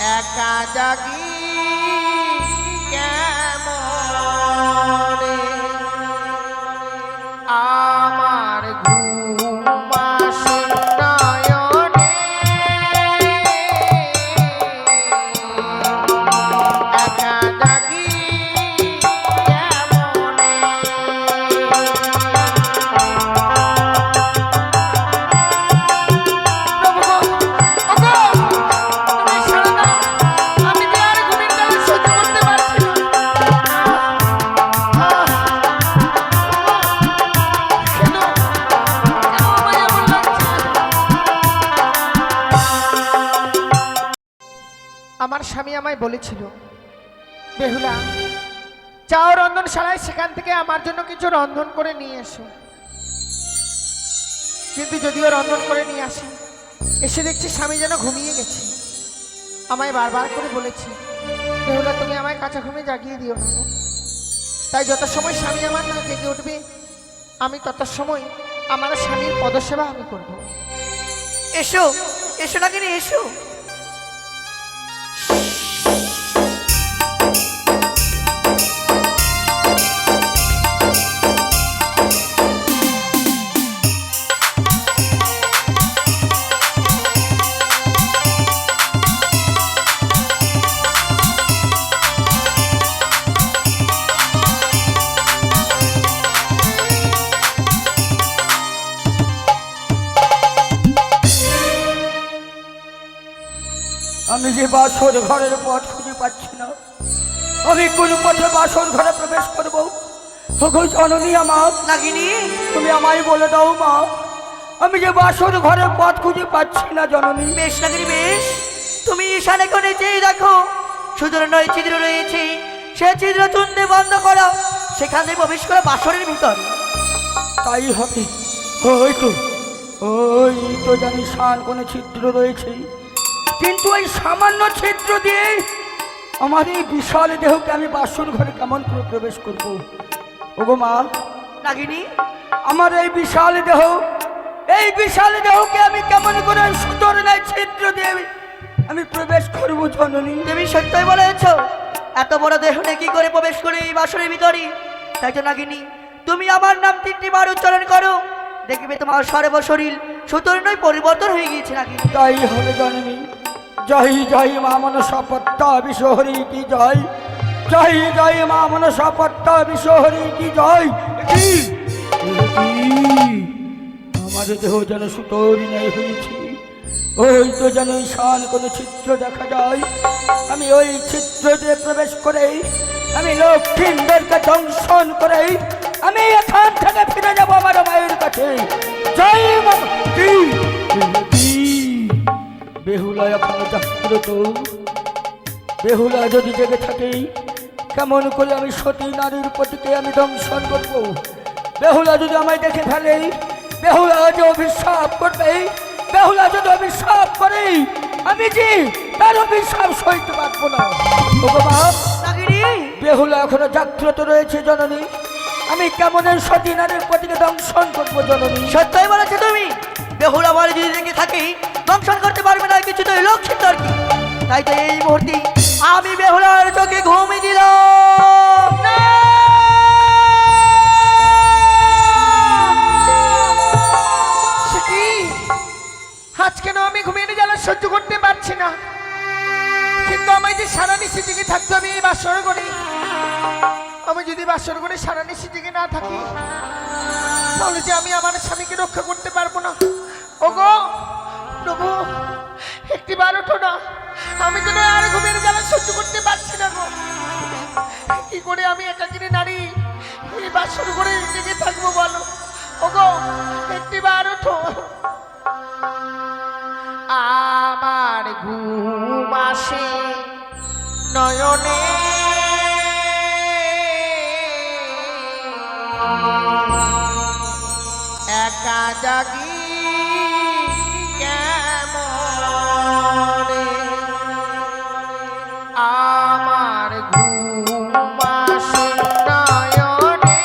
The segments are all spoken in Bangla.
একা জাগি কেমনে আমার ঘুম আসে নয়নে একা জাগি কেমনে আমার স্বামী আমায় বলেছিল, বেহুলা যাও রন্ধনশালায়, সেখান থেকে আমার জন্য কিছু রন্ধন করে নিয়ে এসো। কিন্তু যদিও রন্ধন করে নিয়ে আসে, এসে দেখছি স্বামী যেন ঘুমিয়ে গেছে। আমায় বারবার করে বলেছি, বেহুলা তুমি আমায় কাঁচা ঘুমে জাগিয়ে দিও না। তাই যত সময় স্বামী আমার না জেগে উঠবে, আমি তত সময় আমার স্বামীর পদসেবা আমি করব। এসো এসো না কিনে এসো। আমি যে বাসর ঘরের পথ খুঁজে পাচ্ছি না, আমি কোন পথে বাসর ঘরে প্রবেশ করবো? জননী আমার নাগিনী, তুমি আমায় বলে দাও মা, আমি যে বাসর ঘরের পথ খুঁজে পাচ্ছি না জননী। বেশ নাগিনী বেশ, তুমি ঈশানে কোণে চেয়ে দেখো, সুদূর নয় ছিদ্র রয়েছে, সে ছিদ্র চুন্ডে বন্ধ করো, সেখানে প্রবেশ করো বাসরের ভিতর। তাই হবে। ওই তো জানি শান কোনো ছিদ্র রয়েছে, কিন্তু ওই সামান্য ছিদ্র দিয়ে আমার এই বিশাল দেহকে আমি বাসর ঘরে কেমন করে প্রবেশ করব? ওগো মা নাগিনী, আমার এই বিশাল দেহকে আমি কেমন করে সুতোর নাই ছিদ্র দিয়ে আমি প্রবেশ করবো জননী? তুমি সত্যই বলেছ, এত বড় দেহ নিয়ে কি করে প্রবেশ করে এই বাসরের ভিতরে? তাই তো নাগিনী, তুমি আমার নাম 3টি বার উচ্চারণ করো, দেখবে তোমার সর্বশরীর সুতোর নয় পরিবর্তন হয়ে গিয়েছে নাগিনী। তাই হবে জননী। জয় জয় মা মনসাপত্তা বিশ্বহরি কি জয়, জয় জয় মা মনসাপত্তা বিশ্বহরি কি জয়। আমার দেহ যেন সুতোর ন্যায় হয়েছে, ওই তো যেন শান কোনো ছিদ্র দেখা যায়, আমি ওই ছিদ্র দিয়ে প্রবেশ করে আমি লক্ষ্মীদেরকে দংশন করে আমি এখান থেকে ফিরে যাবো আমার মায়ের কাছে। জয় মা। বেহুলা এখনো জাগ্রত, বেহুলা যদি জেগে থাকে, কেমন করে আমি সতী নারীর পতিকে আমি দংশন করবো? বেহুলা যদি আমায় দেখে ফেলে, বেহুলা যে অভিশাপ করবে, বেহুলা যদি অভিশাপ করে, আমি যে তার অভিশাপ সইতে পারবো না। বেহুলা এখনো জাগ্রত রয়েছে জননী, আমি কেমন সতী নারীর পতিকে দংশন করবো জননী? সত্যই বলেছো তুমি, বেহুলা বাড়ি যদি দেখে থাকি দংশন করতে পারবে না, কিছু তো লক্ষিত আর কি। তাই তো এই মুহূর্তে আমি বেহুলার চোখে ঘুমিয়ে দিলাম। আজ কেন আমি ঘুমিয়ে জ্বালা সহ্য করতে পারছি না, কিন্তু আমায় যে সারা নিশি জেগে থাকতে হবে এই বাসর ঘরে। আমি যদি বাসর ঘরে সারা নিশি জেগে না থাকি, তাহলে যে আমি আমার স্বামীকে রক্ষা করতে পারবো না। ওগো প্রভু, একটিবার ওঠো না, আমি যেন আর ঘুমের জ্বালা সহ্য করতে পারছি না গো। কি করে আমি একাকিনী নারী এই বাসর ঘরে জেগে থাকবো বলো? ওগো একটিবার ওঠো। আমার ঘুম আসে নয়নে একা জাগি কেমনে আমার ঘুম আসে নয়নে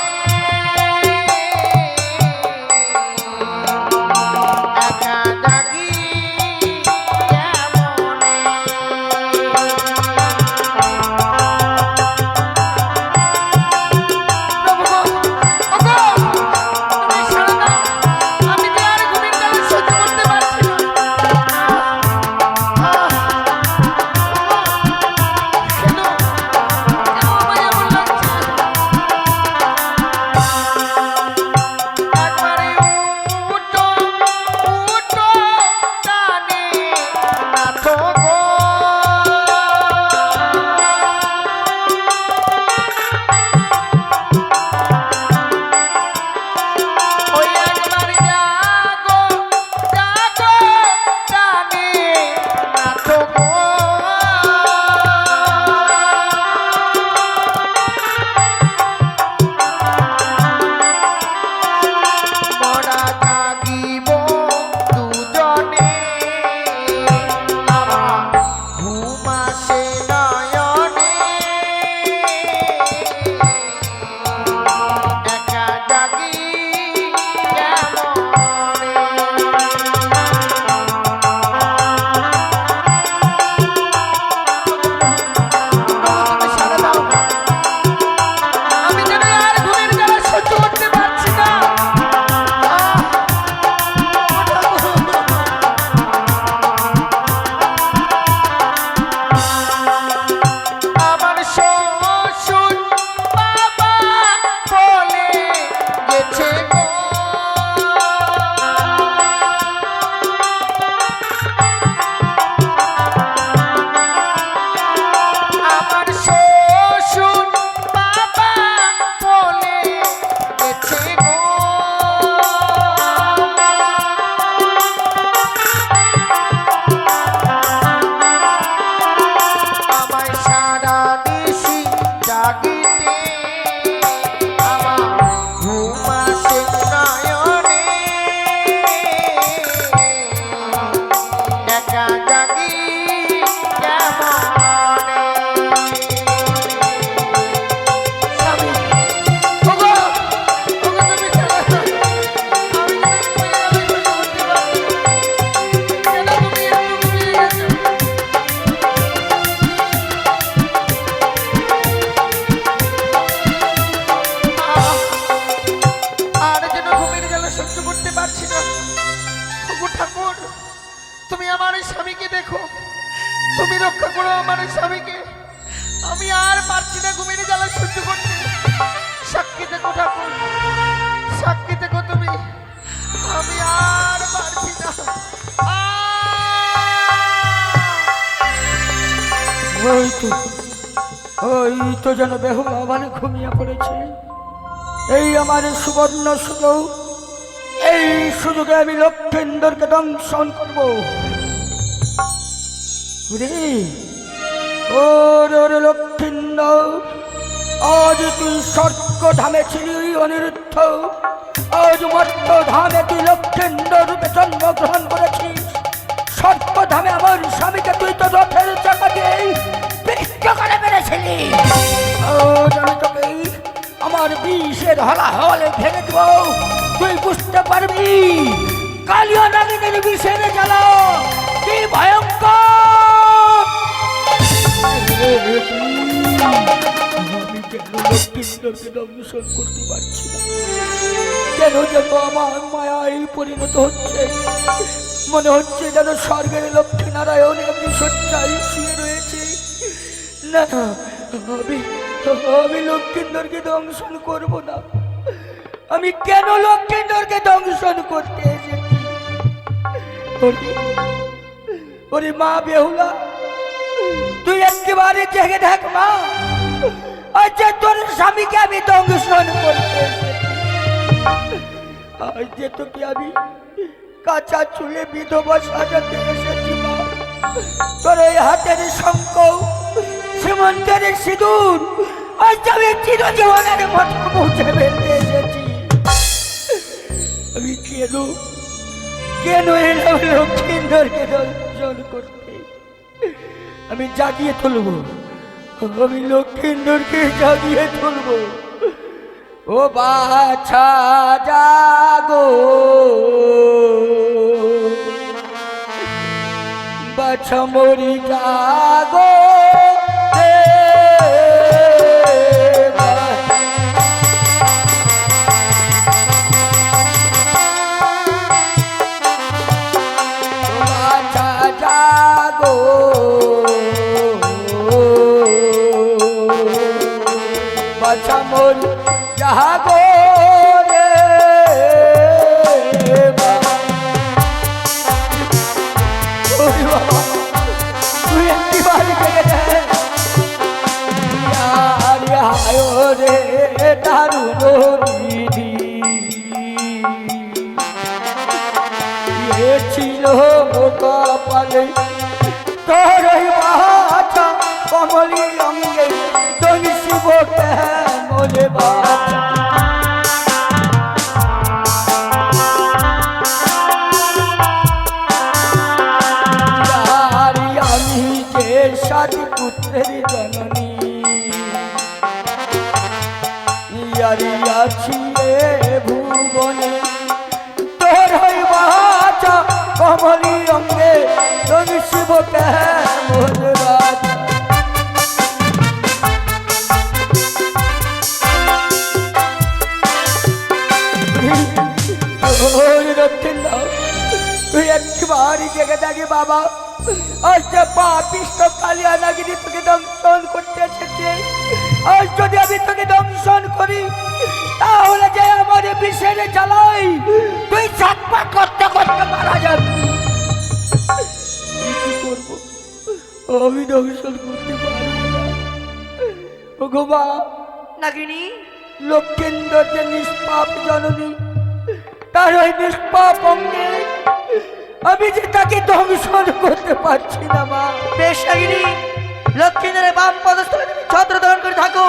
একা জাগি কেমনে করো আমার স্বামীকে। আমি আর পারছি না ঘুমিয়ে জ্বালা সহ্য করতে। সাক্ষী থেকো ঠাকুর, সাক্ষী থেকো তুমি, আমি আর পারছি না। ওই তো যেন বেহুলা আবার ঘুমিয়ে পড়েছে। এই আমার সুবর্ণ সুযোগ, এই সুযোগে আমি লক্ষেন্দরকে দংশন করবো। ওরে লক্ষেন্দর, আজ তুই স্বর্গ ধামে ছিলি অনিরুদ্ধ, আজ মর্ত ধামে তুই লক্ষেন্দর রূপে জন্মগ্রহণ করেছিস। স্বর্গ ধামে আমার স্বামীকে তুই তো রথের চাকা দিয়ে বিষ্ট করে মেরেছিলি। আমি তোকে আমার বিষের হলাহলে ভেঙে দেব, তুই বুঝতে পারবি কালিয়া নাগিনীর বিষের জ্বালা কি ভয়ঙ্কর। আমি কেন লক্ষেন্দরকে দংশন করতে পারছি না? কেন যেন আমার মায়ায় পরিণত হচ্ছে। মনে হচ্ছে যেন স্বর্গের লক্ষ্মী নারায়ণ এমনি শয্যায় শুয়ে রয়েছে। না, আমি লক্ষেন্দরকে দংশন করব না। আমি কেন লক্ষেন্দরকে দংশন করতে এসেছি? ওরে মা বেহুলা, তুই একেবারে জেগে থাক মা। আচ্ছা, তোর স্বামীকে আমি দংশন করতে এসেছি। আজ যে তোকে আমি কাঁচা চুলে বিধবা সাজাতে এসেছি মা। তোর ওই হাতের শঙ্খ, সীমন্তের সিঁদুর আজ আমি চিরজীবনের মতো মুছে ফেলতে এসেছি। আমি কেন এলাম লক্ষেন্দরকে দংশন করতে? আমি জাগিয়ে তুলব, আমি লক্ষেন্দরকে জাগিয়ে তুলব। ও বাছা জাগো, বাছা মরি জাগো, বাছা জাগো, বাছা মরি জাগো রে বাবা। ওরে বাবা, তুই একটি বাড়ি থেকে দেয় রে দারুণ বিধি। এ ছিল কপালে তোর বাছা কমলি অঙ্গে দংশিব কেমনে বাছা। আমি যে সারি পুত্রের জননী আছি ভুবনে, তোর বাছা কমলি অঙ্গে দংশিব কেমনে বাছা। তুই একবারই জেগে থাকি বাবা। আজ যে পাপিষ্ঠ কালিয়া নাগিনী তোকে দংশন করতে এসেছে। আজ যদি আমি তোকে দংশন করি, তাহলে যে আমার বিষের জ্বালাই তুই চাটপাট করতে করতে মারা যাবি। কি করবো? আমি দংশন করতে পারবো না। ও গো মা নাগিনী, লক্ষেন্দর যে নিষ্পাপ জননী, তার ওই নিষ্পাপ অঙ্গে আমি যে তাকে দংশন করতে পারছি না মা। বেশ নাগিনী, লক্ষ্মীধরের বাম পদস্থলে তুমি ছত্র ধারণ করে থাকো।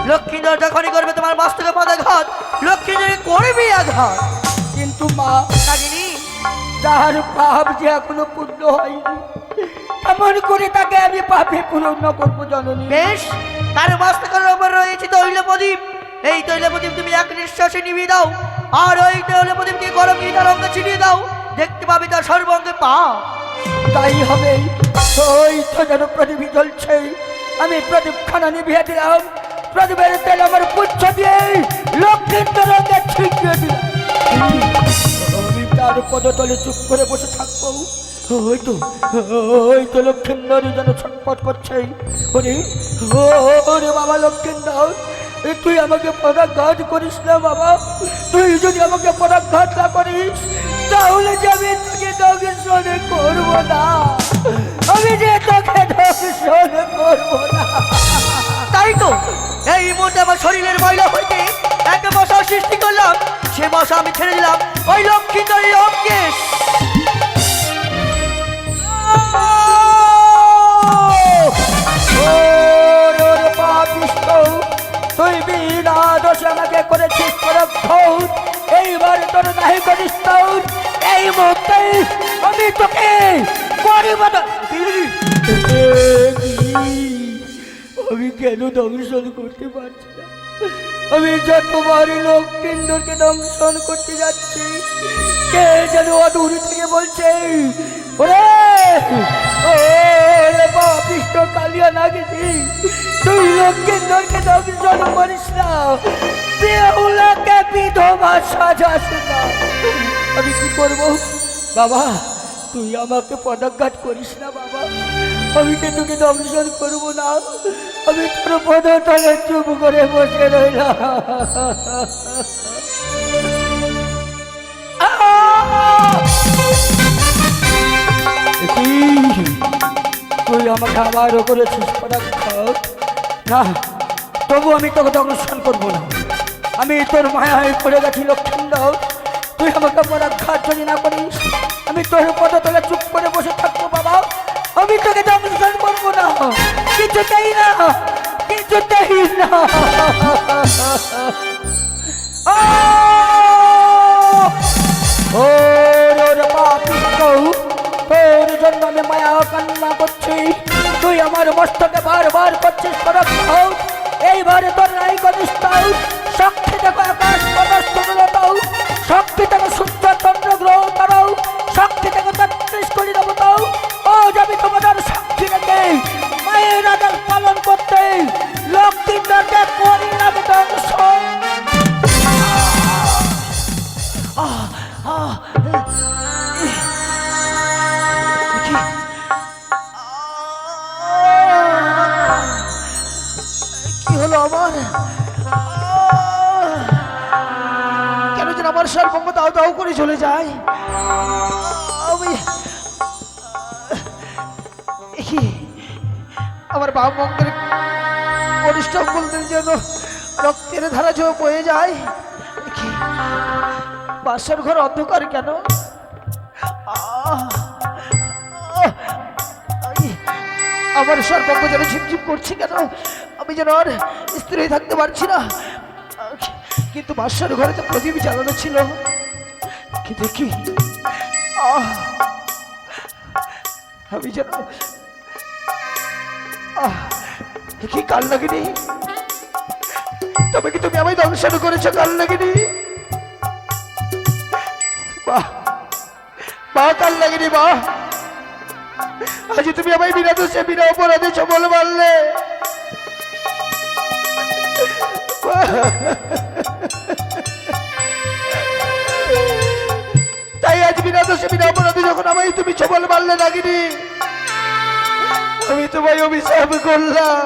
লক্ষ্মীধর যখনই করবে তোমার মস্তকে পদাঘাত, লক্ষ্মীধরে করবি আঘাত। কিন্তু মা নাগিনী, তার পাপ যে এখনো পূর্ণ হয়নি, এমন করে তাকে আমি পাপে পূর্ণ করবো জননী। বেশ, তার মস্তকের উপর রয়েছে তৈল প্রদীপ। এই তৈল প্রদীপ তুমি এক নিঃশ্বাসে নিভিয়ে দাও, আর ওই তৈল প্রদীপকে গরম গীতার অঙ্গে ছিটিয়ে দাও। দেখতে পাবি তার সর্বাঙ্গে পাপ। তাই হবে। ওই তো যেন প্রদীপ জ্বলছে, আমি প্রদীপখানা নিভিয়ে দিলাম। প্রদীপের তেল আমার পুচ্ছ দিয়ে লক্ষেন্দর অঙ্গে ছিটিয়ে দিলাম। আমি তার পদতলে চুপ করে বসে থাকবো, ওই তো ওই তো লক্ষ্মীন্দর যেন ছটফট করছে। ওরে ওরে বাবা লক্ষ্মীন্দর, তুই আমাকে পদাঘাত করিস না বাবা। তুই যদি আমাকে পদাঘাত না করিস তাহলে যে আমি তোকে দর্শন করবো না, আমি যে তোকে দর্শন করবো না। তাই তো এই মুহূর্তে আমার শরীরের ময়লা হইতে একটা মশা সৃষ্টি করলাম, সে মশা আমি ছেড়ে দিলাম ওই লক্ষ্মীন্দরের অঙ্গে। তুই বিনা দোষে আমাকে করেছিস পরাভূত, এইবার তোর নাহি করিস তোর। এই মুহূর্তে আমি তোকে আমি কেন দংশন করতে পারছি না? আমি যতবার লক্ষ্মীন্দরকে দংশন করতে যাচ্ছি, কে যেন অদূর থেকে বলছে, ওরে ওরে বাপিষ্ট কালিয়া না গেছি, তুই লক্ষ্মীন্দরকে দংশন করিস না, বেহুলাকে বিধবা সাজাস না। আমি কি করব বাবা? তুই আমাকে পদাঘাত করিস না বাবা, আমি কি তোকে দংশন করবো না? আমি তোর পদতলে চুপ করে বসে রইলাম। তুই আমাকে আবারও করেছিস পদাঘাত? না, তবু আমি তোকে দংশন করবো না। আমি তোর মায়ায় পড়ে গেছি লক্ষ্মীন্দর, তুই আমাকে পদাঘাত যদি না করিস আমি তোর পদতলে চুপ করে বসে থাকবো বাবা। আমি তোকে দংশন করবো না, কিছুতেই না, কিছুতেই না। ওরে পাপিষ্ঠ, তোর জন্য আমি মায়া কান্না করছি, তুই আমার মস্তকে বারবার করছিস পদাঘাত। এইবারে তোর নাই করিস তাও, সাক্ষী দেখো আকাশ বাতাস তরুলতাও, সাক্ষী দেখো সূর্য চন্দ্র গ্রহ তারাও, সাক্ষী দেখো ৩৩ কোটি দেবতাও। ও যাবি তোমাদের সাক্ষী রেখে মায়ের আদেশ পালন করতে লক্ষ্মীন্দরকে করিলাম দংশন। কি হলো আমার? কেন যেন আমার সর্বঙ্গ দাও দাও করে চলে যায়। আমি আমার বাম অঙ্গের কনিষ্ঠ অঙ্গলদের যেন রক্তের ধারা যে বয়ে যায়। বাসর ঘর অন্ধকার কেন? আমার সর্বঙ্গ যেন ঝিমঝিম করছে কেন? আমি যেন আর স্থির হয়ে থাকতে পারছি না। কিন্তু বাসার ঘরে তো প্রদীপ জ্বালানো ছিল, কি দেখি আমি যেন কি কাল লাগেনি? তবে কি তুমি আমায় দংশন করেছো কাল লাগেনি? বাহ বাহ, কাল লাগেনি বাহ। আজ তুমি আমায় বিনা দোষে বিনা অপরাধে সবল মারলে। তাই আজ বিনা দোষে বিনা অপরাধে যখন আমায় তুমি সবল মারলে নাগিনি, আমি তোমায় অভিশাপ করলাম।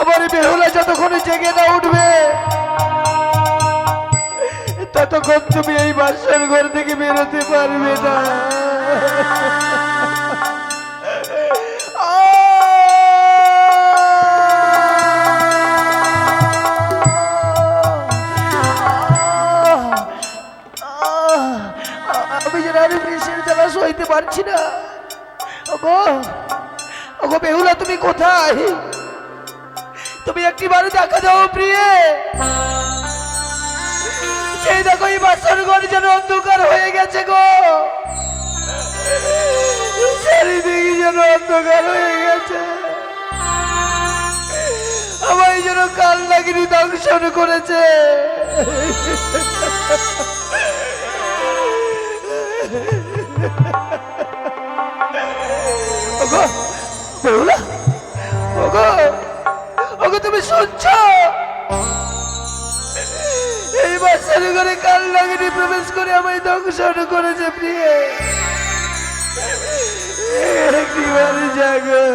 আমার বেহুলা যতক্ষণে জেগে না উঠবে ততক্ষণ তুমি এই বাসর ঘর থেকে বেরোতে পারবে না। আমি যেন আর বিষের জ্বালা সইতে পারছি না। ওগো ওগো বেহুলা, তুমি কোথায়? তুমি একটিবার দেখা দাও প্রিয়ে। সেই দেখো এই বাসর ঘর যেন অন্ধকার হয়ে গেছে গো, চারিদিকে যেন অন্ধকার হয়ে গেছে। আমায় যেন কাল নাগিনী দংশন করেছে। ওগো বেহুলা, ওগো ওগো তুমি শুনছো? এই বাসর ঘরে কাল নাগিনী প্রবেশ করে আমায় দংশন করেছে প্রিয়ে। একটিবারে জাগো।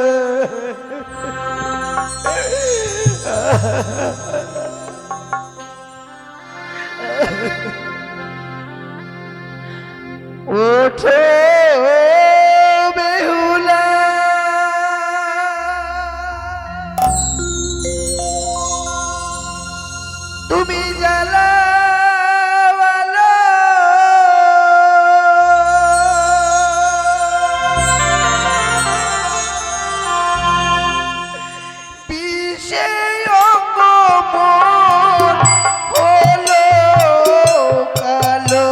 ওঠো বেহুলা, তুমি জ্বালাওয়ালা, বিষে অঙ্গ মন হলো কালো।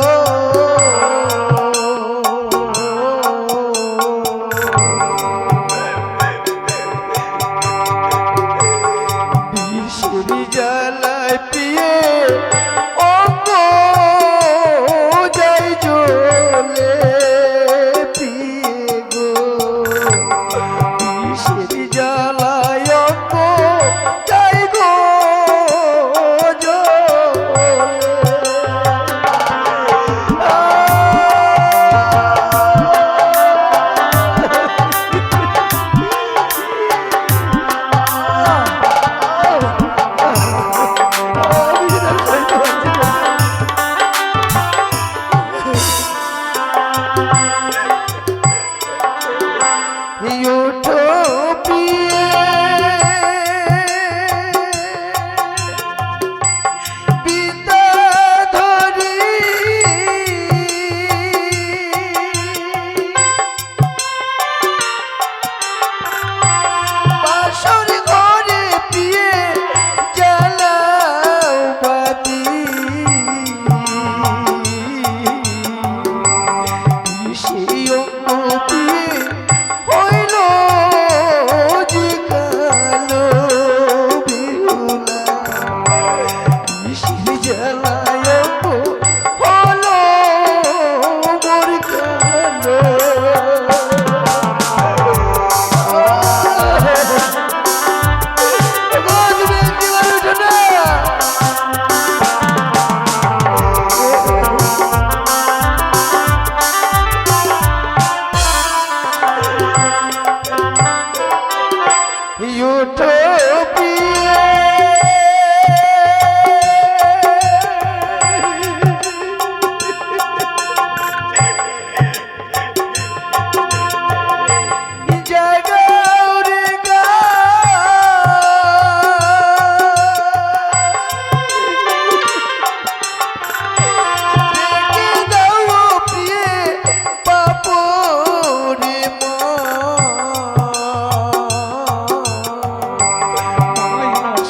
বিষের জ্বালায় প্রিয়ে অঙ্গ যাই জ্বলে প্রিয়ে গো। বিষের জ্বালায় অঙ্গ যাই গো ওঠো প্রিয়ে, পিতা ধরি বাসর ঘরে প্রিয়ে জ্বালাও বাতি। সেই অঙ্গ প্রিয়ে হইল যে কালো বেহুলা। বিষের জ্বালায় অঙ্গ হলো মোর কালো। তুমি একটিবার উঠো না। ওঠো প্রিয়ে, জাগাও রে গা। দেখে দাও প্রিয়ে বাপরে মা।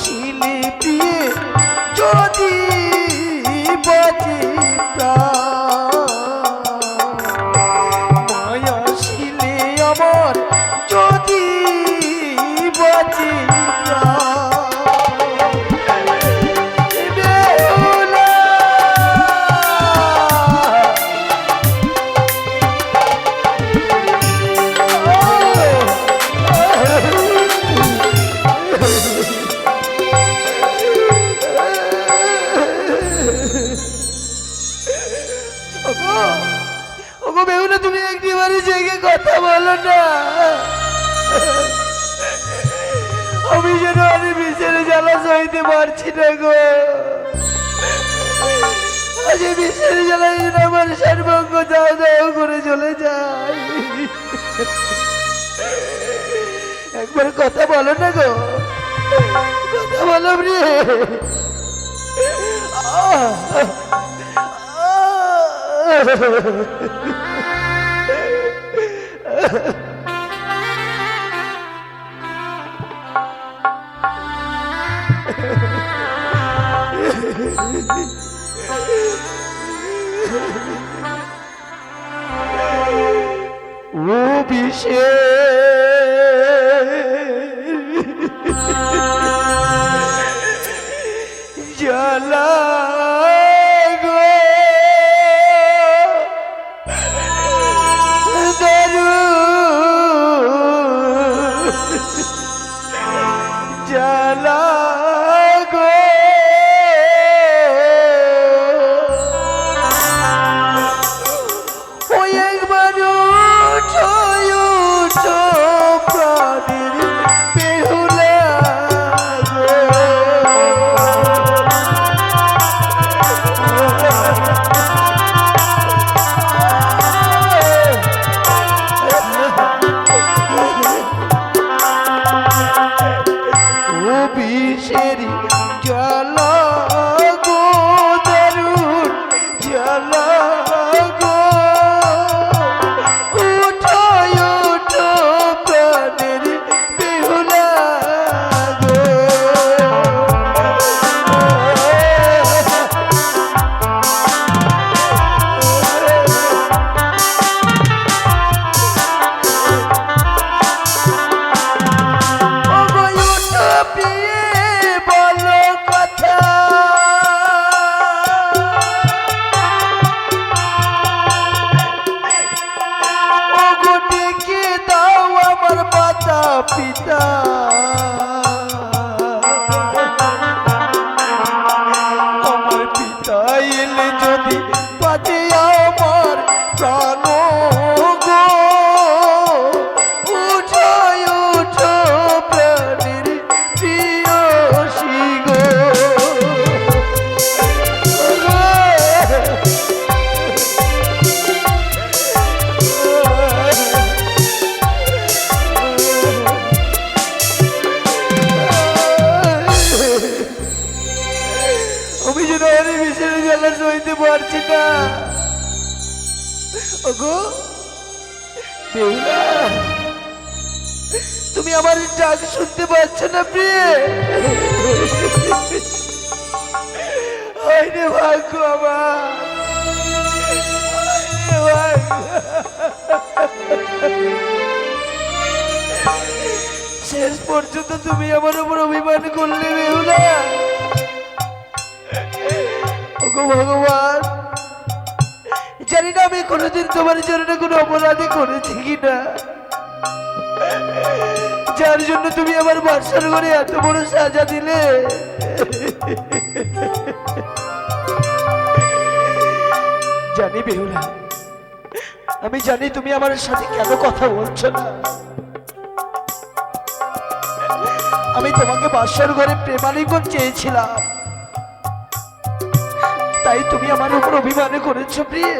শিলে প্রিয়ে যদি বাজে প্রাণ, মায়া শিলে আমার যদি বাজে প্রাণ। বেহুলা, ওগো বেহুলা, তুমি একটিবারে জেগে কথা বলো না। আমি যেন আরে বিষের জ্বালা সইতে পারছি না গো। আজ এই বিষের জ্বালায় যেন আমার সর্বঙ্গ দাও দাও করে চলে যায়। একবার কথা বলো না গো, কথা বলো প্রিয়ে। ও বিষে জ্বালা গো দারু জ্বালা গো পিতা আমার পিতা এলে যদি বাজে আমার প্রাণ গো উঠায় উঠো প্রাণের প্রিয়সী গো আমি যেন আর এই বিষয়ে জ্বালা সইতে পারছি না ওগো বেহুলা তুমি আমার ডাক শুনতে পাচ্ছ না প্রিয়ে আইনে ভাগ্য আমার আইনে ভাগ্য। শেষ পর্যন্ত তুমি আমার উপর অভিমান করলে বেহুলা ওগো ভগবান জানি না আমি কোনোদিন তোমার জন্য কোনো অপরাধী করেছি কিনা যার জন্য তুমি আমার বাসার ঘরে এত বড় সাজা দিলে জানি বেহুলা আমি জানি তুমি আমার সাথে কেন কথা বলছো না আমি তোমাকে বাসার ঘরে প্রেমালিঙ্গন চেয়েছিলাম তাই তুমি আমার উপর অভিমান করেছো প্রিয়ে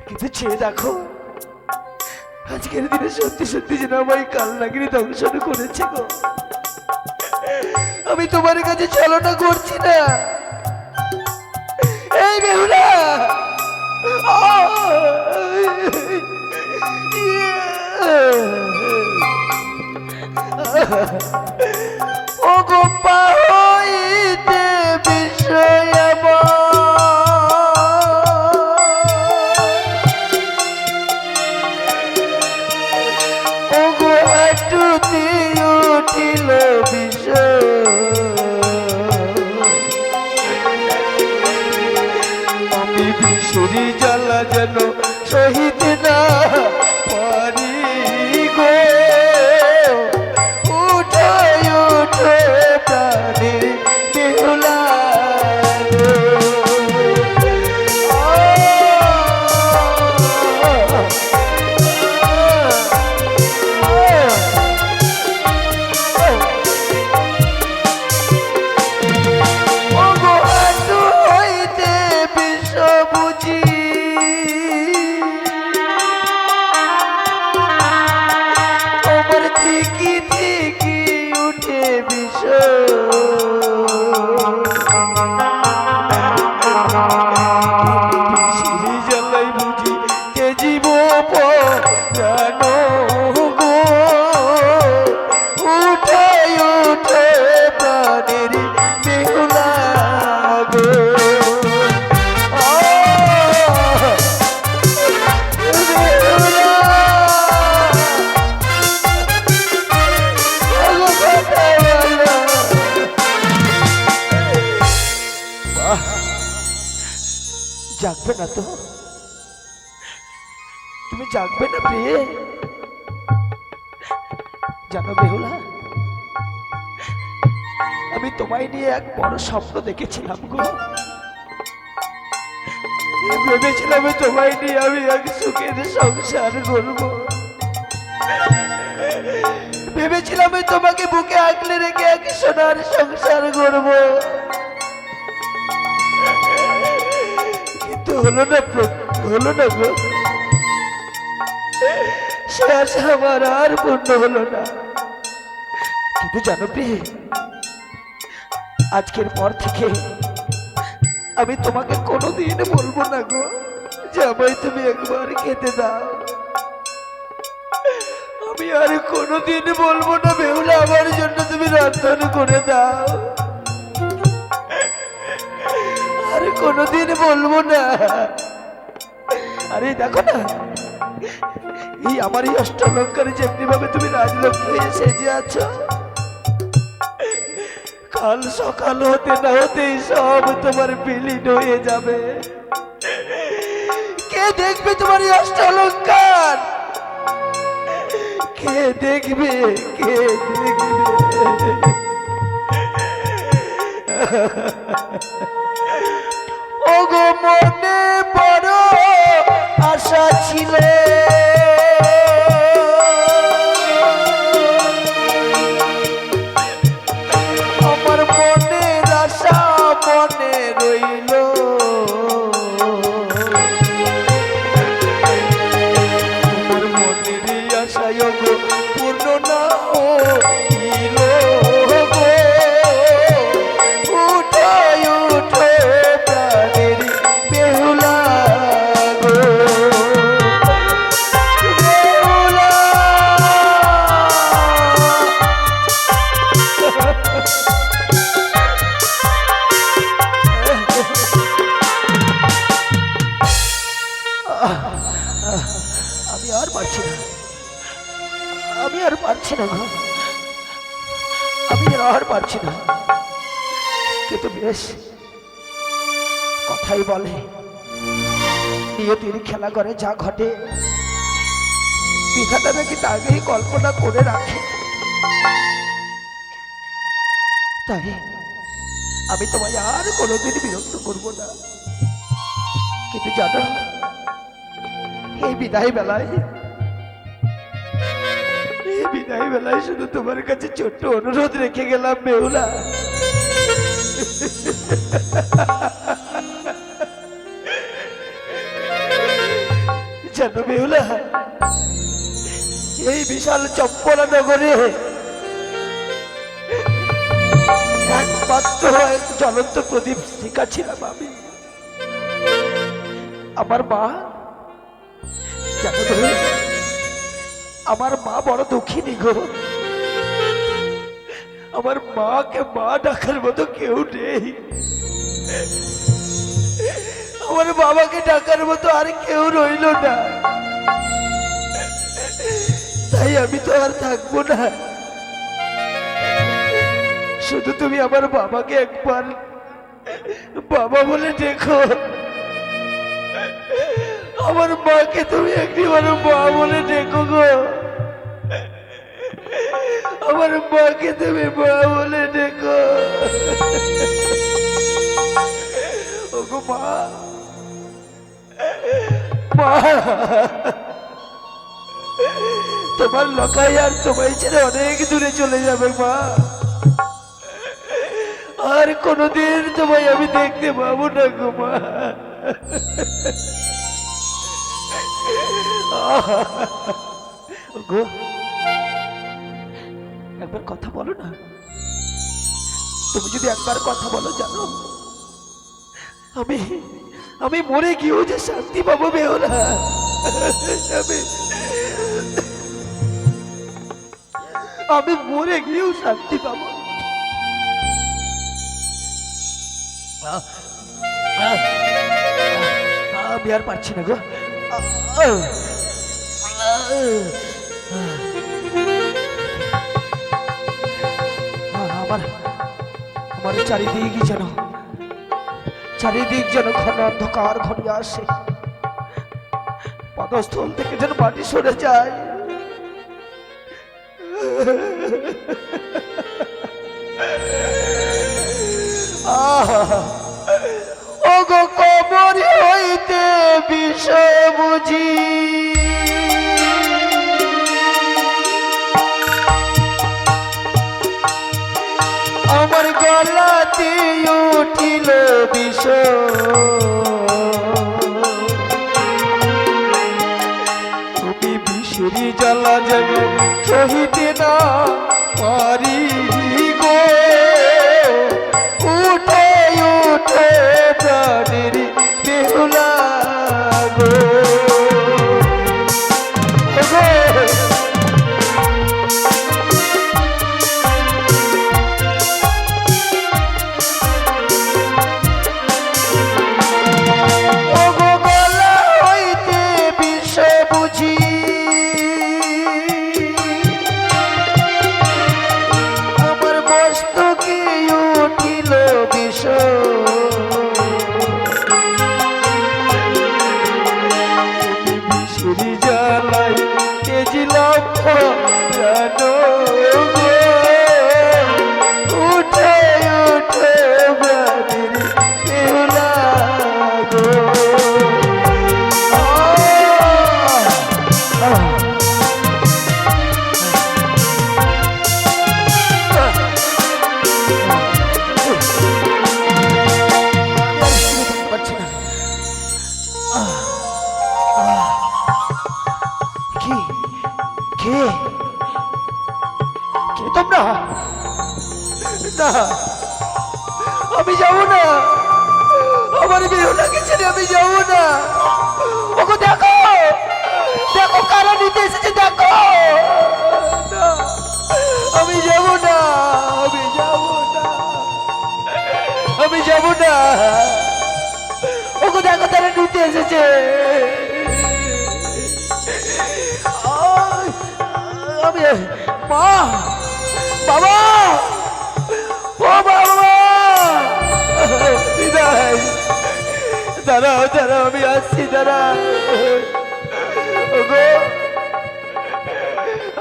কিন্তু চেয়ে দেখো আজকের দিনে সত্যি সত্যি যেন আমায় কাল নাগিনী দংশন করেছে গো আমি তোমার কাছে ছলনা করছি না এই বেহুলা ও গোপা হইতে বিষয় উঠিল বিষয় আমি বিষরি জ্বালা যেন সহিত না পারি গো উঠায় উঠে প্রাণের বেহুলা জাগবে না তো তুমি জাগবে না প্রিয়ে জানো বেহুলা আমি তোমায় নিয়ে এক বড় স্বপ্ন দেখেছিলাম গো ভেবেছিলাম তোমায় নিয়ে আমি এক সুখের সংসার করব ভেবেছিলাম তোমাকে বুকে আঁকলে রেখে এক সোনার সংসার করব হলো না গো সে আশা আমার আর পূর্ণ হলো না কিন্তু জানো প্রিয়ে আজকের পর থেকে আমি তোমাকে কোনোদিন বলবো না গো যে আমায় তুমি একবার খেতে দাও আমি আর কোনোদিন বলবো না বেহুলা আমার জন্য তুমি রন্ধন করে দাও আরে কোনোদিন বলবো না আরে দেখো না এই আমার এই অষ্টলঙ্কারে যেমনি ভাবে তুমি রাজলক্ষ্মী হয়ে সেজে আছো কাল সকাল হতে না হতেই সব তোমার বিলীন হয়ে যাবে কে দেখবে তোমার এই অষ্টলঙ্কার কে দেখবে, কে দেখবে? ওগো মনে বড় আশা ছিল, আমার মনের আশা মনে রইল, আমার মনের আশায় গো পূর্ণ না হইল গো। উঠাই উঠে প্রাণের বেহুলা গো, বেহুলা। আমি আর পারছি না, আমি আর পারছি না গো, আমি আর পারছি না। কিন্তু বেশ, কথাই বলে নিয়তির খেলা করে যা ঘটে বিধাতা নাকি তা আগেই কল্পনা করে রাখে। তাই আমি তোমায় আর কোনোদিন বিরক্ত করব না। কিন্তু জানো, এই বিদায় বেলায় শুধু তোমার কাছে ছোট্ট অনুরোধ রেখে গেলাম বেহুলা। জানো বেহুলা, এই বিশাল চম্পলা নগরে একমাত্র এক জ্বলন্ত প্রদীপ শিখা ছিলাম আমি, আমার মা। জানো বেহুলা, আমার মা বড় দুঃখিনী গো। আমার মাকে মা ডাকার মতো কেউ নেই, আমার বাবাকে ডাকার মতো আর কেউ রইল না। তাই আমি তো আর থাকবো না। শুধু তুমি আমার বাবাকে একবার বাবা বলে দেখো, আমার মাকে তুমি একবার মা বলে দেখো গো, আমার মাকে তুমি মা বলে দেখো। ওগো মা, মা, তোমার লোকাই আর তোমায় ছেড়ে অনেক দূরে চলে যাবে মা। আর কোনোদিন তোমায় আমি দেখতে পাবো না গো মা। গো, একবার কথা বলো না। তুমি যদি একবার কথা বলো, জানো আমি মরে গিয়েও যে শান্তি পাবো বেহুলা। আমি মরে গিয়েও শান্তি পাবো। আমি আর পারছি না গো। আমার চারিদিক যেন ঘন অন্ধকার ঘনিয়ে আসে, পদস্থল থেকে যেন মাটি সরে যায়। ওগো কবর হইতে বিষ বুঝি, আমার গলাতে উঠিল বিষ, তুমি বিষেরি জ্বালা যেন সহিতে না পারি গো। উঠে উঠে প্রাণের বেহুলা গো। কে তোমরা? না, আমি যাবো না, আমার বেহুলাকে ছেড়ে আমি যাবো না। ওগো দেখো, দেখো কারা নিতে এসেছে, দেখো। না, আমি যাবো না, আমি যাবো না, আমি যাবো না। ওগো দেখো তারা নিতে এসেছে। আমি মা, বাবা, ও বাবা, বিদায়। দাঁড়াও দাঁড়াও, আমি আসছি, দাঁড়াও। ওগো,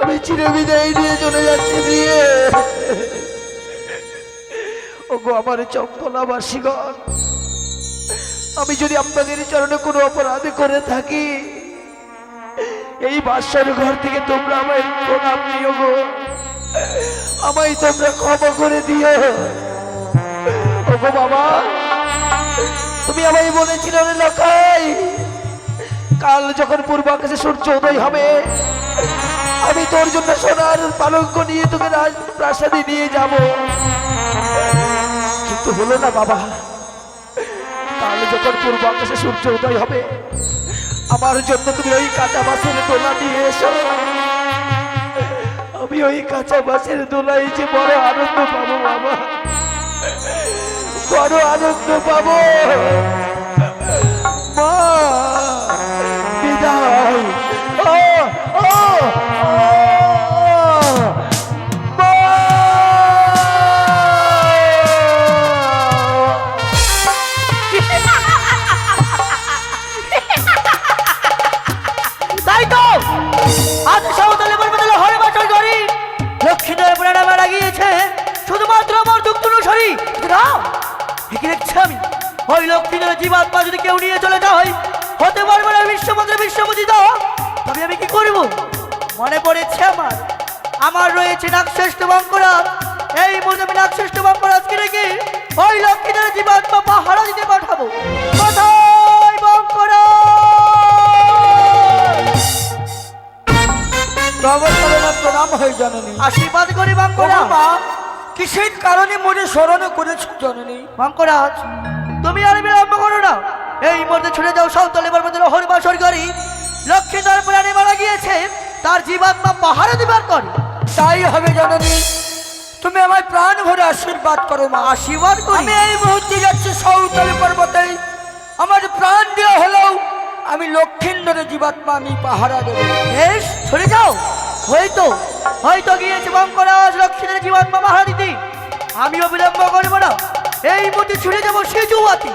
আমি চিরবিদায় নিয়ে চলে যাচ্ছি বিয়ে। ওগো আমার চম্পলাবাসীগণ, আমি যদি আপনাদের চরণে কোনো অপরাধ করে থাকি, এই বাসার ঘর থেকে তোমরা আমায় প্রণাম দিও গো, আমায় তোমরা ক্ষমা করে দিও। ওগো বাবা, তুমি আমায় বলেছিলে রে লখাই, কাল যখন পূর্ব আকাশে সূর্য উদয় হবে, আমি তোর জন্য সোনার পালঙ্ক নিয়ে তোকে রাজপ্রাসাদে নিয়ে যাব। কিন্তু হলো না বাবা, কাল যখন পূর্ব আকাশে সূর্য উদয় হবে, আমার জন্য তুমি ওই কাঁচা বাসের দোলা নিয়ে এসো। আমি ওই কাঁচা বাসের দোলাই যে বড় আনন্দ পাবো বাবা, বড় আনন্দ পাবো। মা, বিদায়। ও ও ও, মা। তাই তো আজ সমতলে বলবতলে হরে বাসর করি, লক্ষ্মীদের প্রাণা মারা গিয়েছে শুধুমাত্র আমার দুঃখ অনুসারী। কি দেখছি আমি, ওই লক্ষ্মীদের জীবাত্মা যদি কেউ নিয়ে চলে যায়, হতে পারবে না বিশ্বমন্ত্রে বিশ্বপতিত, তবে আমি কি করব? মনে পড়েছে আমার, আমার রয়েছে নাগশ্রেষ্ঠ বঙ্করাজ। এই মুহূর্তে আমি নাগশ্রেষ্ঠ বঙ্করাজকে রেখে ওই লক্ষ্মীদের জীবাত্মা পাহারা দিতে পাঠাবো। কোথায় বঙ্করাজ? নমস্কার, প্রণাম হয়ে জননী। আশীর্বাদ করি ওগো বঙ্করাজ। মা, কিসের কারণে মনে স্মরণ করেছ জননী? বঙ্করাজ, তুমি আর বিলম্ব করো না, এই মুহূর্তে ছুটে যাও সমতলে বলবতলে হরে বাসর করি। লক্ষ্মীধর প্রাণে মারা গিয়েছে, তার জীবাত্মা পাহারা দিবার করে। তাই হবে জননী, তুমি আমায় প্রাণ ভরে আশীর্বাদ করো মা। আশীর্বাদ করি। আমি এই মুহূর্তে যাচ্ছি সৌতলে পর্বতে, আমার প্রাণ দেওয়া হলেও আমি লক্ষ্মীন্দরের জীবাত্মা আমি পাহারা দেবো। বেশ, ছুটে যাও। হয়তো হয়তো গিয়েছে বঙ্করাজ লক্ষ্মীদের জীবাত্মা পাহারা দিতে। আমিও বিলম্ব করবো না, এই মুহূর্তে ছুটে যাবো সিজুয়াতি।